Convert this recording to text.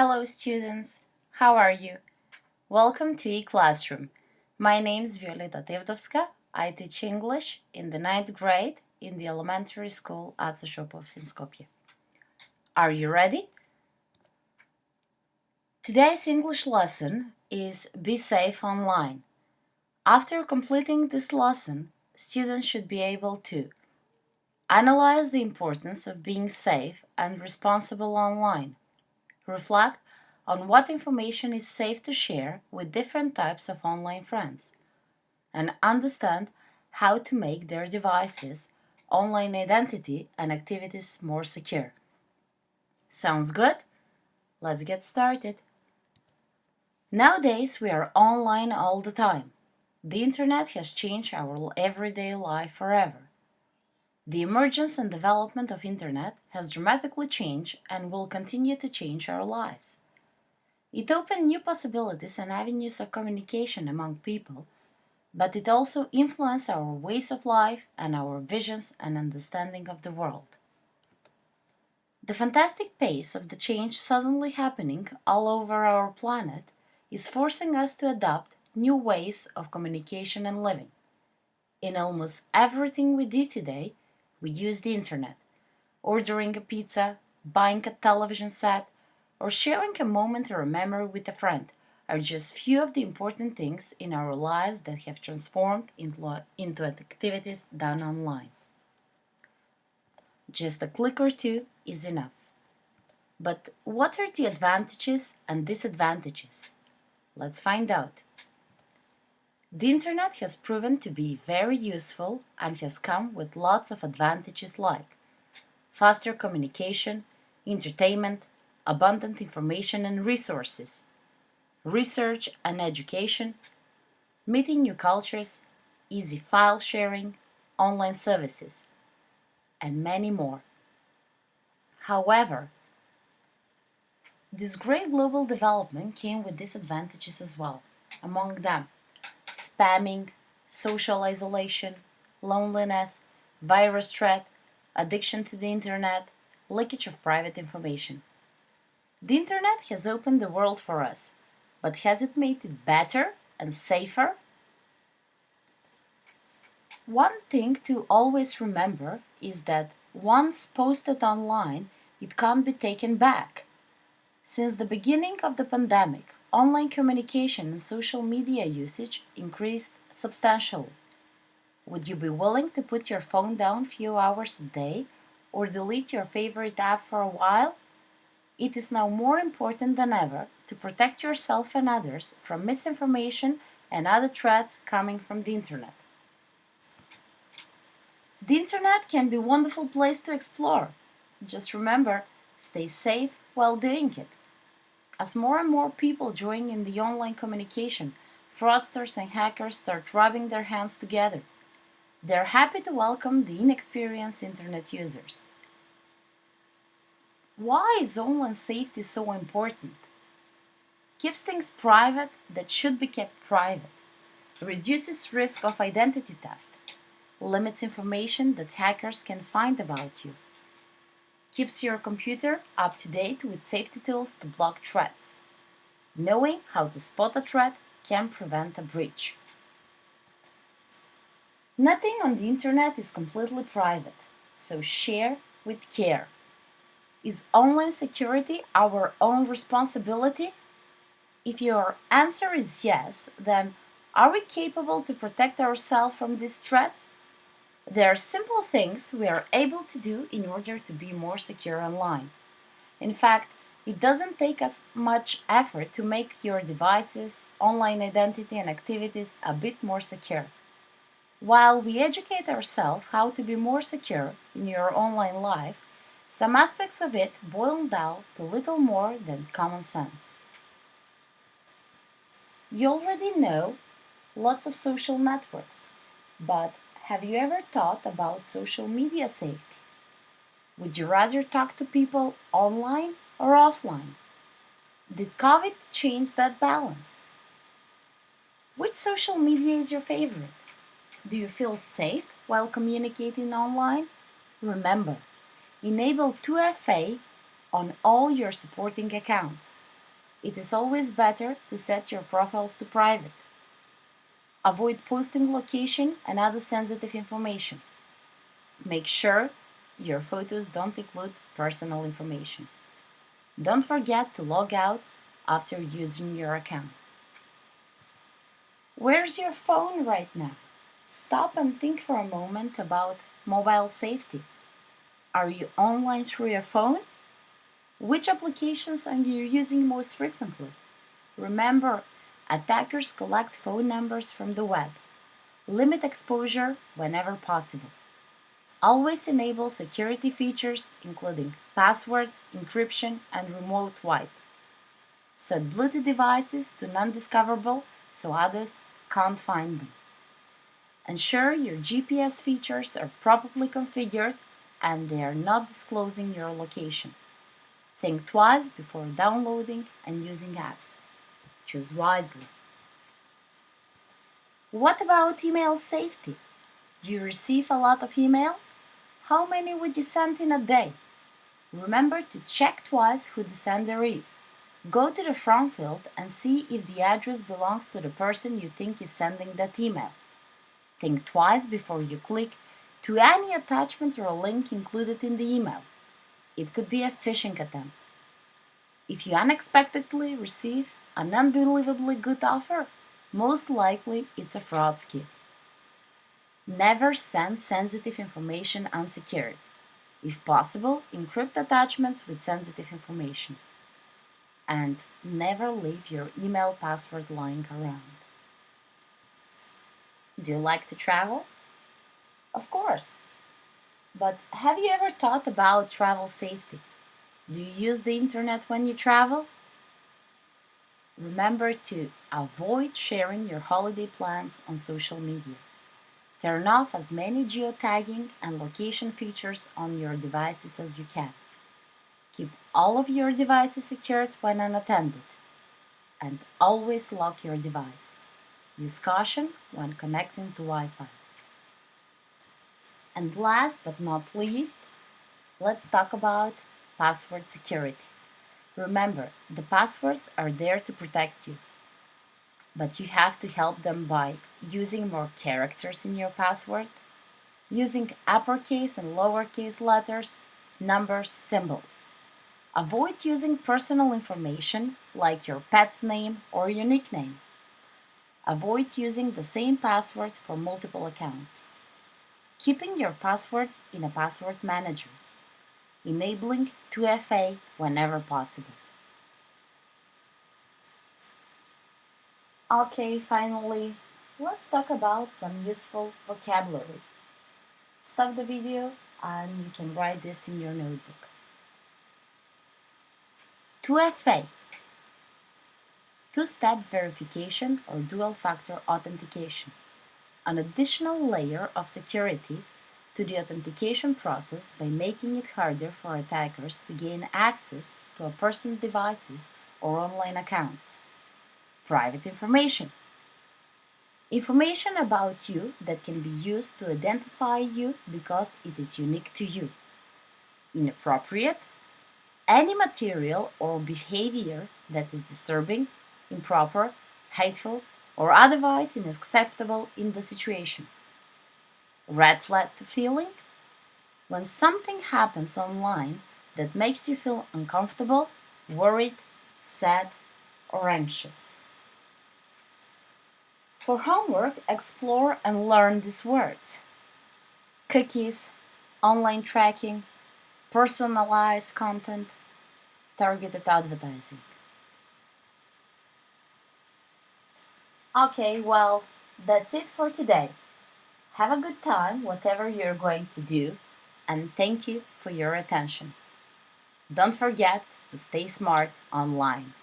Hello students, how are you? Welcome to eClassroom. My name is Violeta Tevdovska. I teach English in the 9th grade in the elementary school at Soshopov in Skopje. Are you ready? Today's English lesson is Be Safe Online. After completing this lesson, students should be able to analyze the importance of being safe and responsible online, reflect on what information is safe to share with different types of online friends, and understand how to make their devices, online identity, and activities more secure. Sounds good? Let's get started. Nowadays, we are online all the time. The internet has changed our everyday life forever. The emergence and development of internet has dramatically changed and will continue to change our lives. It opened new possibilities and avenues of communication among people, but it also influenced our ways of life and our visions and understanding of the world. The fantastic pace of the change suddenly happening all over our planet is forcing us to adopt new ways of communication and living. In almost everything we do today, we use the internet. Ordering a pizza, buying a television set, or sharing a moment or a memory with a friend are just few of the important things in our lives that have transformed into activities done online. Just a click or two is enough. But what are the advantages and disadvantages? Let's find out. The internet has proven to be very useful and has come with lots of advantages like faster communication, entertainment, abundant information and resources, research and education, meeting new cultures, easy file sharing, online services, and many more. However, this great global development came with disadvantages as well. Among them, spamming, social isolation, loneliness, virus threat, addiction to the internet, leakage of private information. The internet has opened the world for us, but has it made it better and safer? One thing to always remember is that once posted online, it can't be taken back. Since the beginning of the pandemic, online communication and social media usage increased substantially. Would you be willing to put your phone down a few hours a day or delete your favorite app for a while? It is now more important than ever to protect yourself and others from misinformation and other threats coming from the internet. The internet can be a wonderful place to explore. Just remember, stay safe while doing it. As more and more people join in the online communication, fraudsters and hackers start rubbing their hands together. They're happy to welcome the inexperienced internet users. Why is online safety so important? Keeps things private that should be kept private, reduces risk of identity theft, limits information that hackers can find about you, keeps your computer up to date with safety tools to block threats. Knowing how to spot a threat can prevent a breach. Nothing on the internet is completely private, so share with care. Is online security our own responsibility? If your answer is yes, then are we capable to protect ourselves from these threats? There are simple things we are able to do in order to be more secure online. In fact, it doesn't take us much effort to make your devices, online identity and activities a bit more secure. While we educate ourselves how to be more secure in your online life, some aspects of it boil down to little more than common sense. You already know lots of social networks, but have you ever thought about social media safety? Would you rather talk to people online or offline? Did COVID change that balance? Which social media is your favorite? Do you feel safe while communicating online? Remember, enable 2FA on all your supporting accounts. It is always better to set your profiles to private. Avoid posting location and other sensitive information. Make sure your photos don't include personal information. Don't forget to log out after using your account. Where's your phone right now? Stop and think for a moment about mobile safety. Are you online through your phone? Which applications are you using most frequently? Remember, attackers collect phone numbers from the web. Limit exposure whenever possible. Always enable security features including passwords, encryption, and remote wipe. Set Bluetooth devices to non-discoverable so others can't find them. Ensure your GPS features are properly configured and they are not disclosing your location. Think twice before downloading and using apps. Choose wisely. What about email safety? Do you receive a lot of emails? How many would you send in a day? Remember to check twice who the sender is. Go to the front field and see if the address belongs to the person you think is sending that email. Think twice before you click to any attachment or link included in the email. It could be a phishing attempt. If you unexpectedly receive an unbelievably good offer, most likely it's a fraud scheme. Never send sensitive information unsecured. If possible, encrypt attachments with sensitive information. And never leave your email password lying around. Do you like to travel? Of course. But have you ever thought about travel safety? Do you use the internet when you travel? Remember to avoid sharing your holiday plans on social media. Turn off as many geotagging and location features on your devices as you can. Keep all of your devices secured when unattended. And always lock your device. Use caution when connecting to Wi-Fi. And last but not least, let's talk about password security. Remember, the passwords are there to protect you, but you have to help them by using more characters in your password, using uppercase and lowercase letters, numbers, symbols. Avoid using personal information like your pet's name or your nickname. Avoid using the same password for multiple accounts. Keeping your password in a password manager. Enabling 2FA whenever possible. Okay, finally, let's talk about some useful vocabulary. Stop the video and you can write this in your notebook. 2FA. Two-step verification or dual-factor authentication. An additional layer of security to the authentication process by making it harder for attackers to gain access to a person's devices or online accounts. Private information. Information about you that can be used to identify you because it is unique to you. Inappropriate. Any material or behavior that is disturbing, improper, hateful, or otherwise unacceptable in the situation. Red flag feeling. When something happens online that makes you feel uncomfortable, worried, sad, or anxious. For homework, explore and learn these words. Cookies, online tracking, personalized content, targeted advertising. Okay, well, that's it for today. Have a good time, whatever you're going to do, and thank you for your attention. Don't forget to stay smart online.